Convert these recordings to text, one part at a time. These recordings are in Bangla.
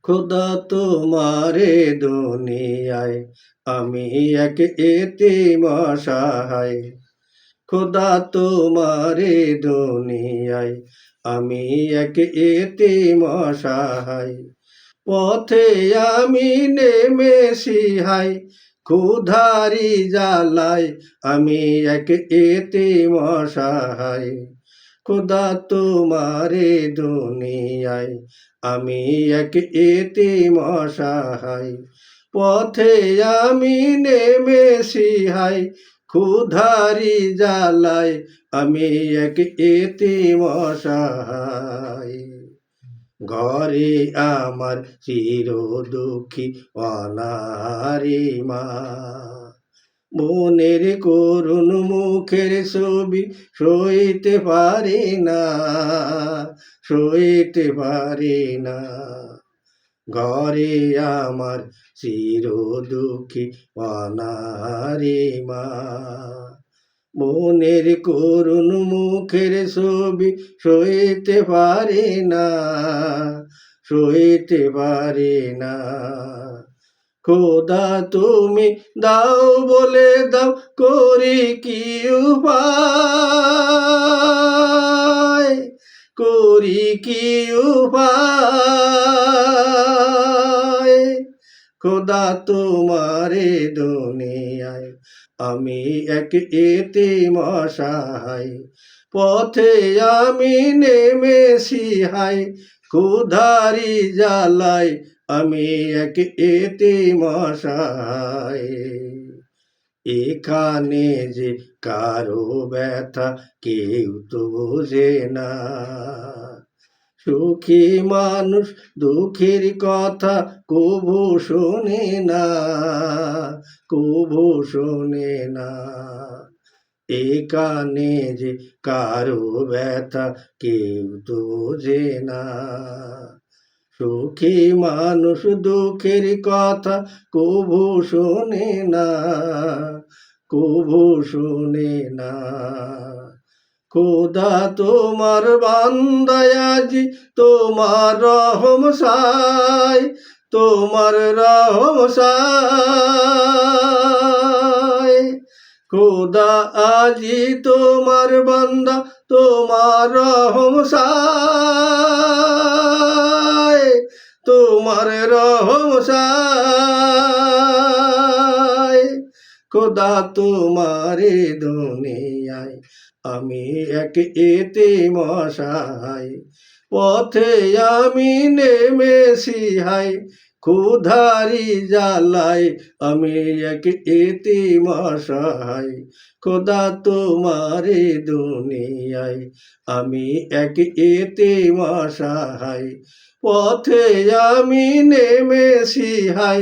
খোদা তোমারে দুনিয়ায় আমি এক এতিম অসহায়। খোদা তোমারে দুনিয়ায় আমি এক এতিম অসহায়। পথে আমি নেমেছি হাই, ক্ষুধারি জ্বালায় আমি এক এতিম অসহায়। খোদা তোমারে দুনিয়ায় আমি এক এতিম অসহায়। পথে আমি নেমেছি হাই, ক্ষুধারি জ্বালায় আমি এক এতিম অসহায়। ঘরে আমার চির দুঃখী অনাহারি মা, মনের করুণ মুখের ছবি সইতে পারি না, সইতে পারি না। ঘরে আমার চির দুঃখী অনাহারি মা, মনের করুণ মুখের ছবি সইতে পারি না, সইতে পারি না। খোদা তুমি দাও বলে দাও, করি কি উপায়, করি কি উপায়। খোদা তোমারে দুনিয়ায় আমি এক এতিম অসহায়। পথে আমি নেমেছি হাই, ক্ষুধারি জ্বালায় আমি এক এতিম অসহায়। এখানে যে কারো ব্যথা কেউ তো বোঝে না, সুখী মানুষ দুঃখের কথা কভু শোনে না, কভু শোনে না। এখানে যে কারো ব্যথা কেউ তো বোঝে না, সুখী মানুষ দুঃখের কথা কভু শোনে না, কভু শোনে না। খোদা তোমার বান্দায় আজি তোমার রহম চাই, তোমার রহম চাই। খোদা আজি তোমার বান্দা তোমার রহম চাই, তোমার রহম চাই। খোদা তোমারে দুনিয়ায় আমি এক এতিম অসহায়। পথে আমি নেমেছি হাই, ক্ষুধারি জ্বালায় আমি এক এতিম অসহায়। খোদা তোমারে দুনিয়ায় আমি এক এতিম অসহায়। পথে আমি নেমেছি হাই,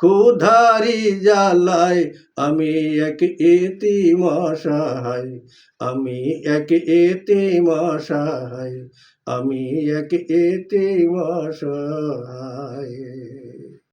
ক্ষুধারি জ্বালায় আমি এক এতিম অসহায়। আমি এক এতিম অসহায়, আমি এক এতিম অসহায়।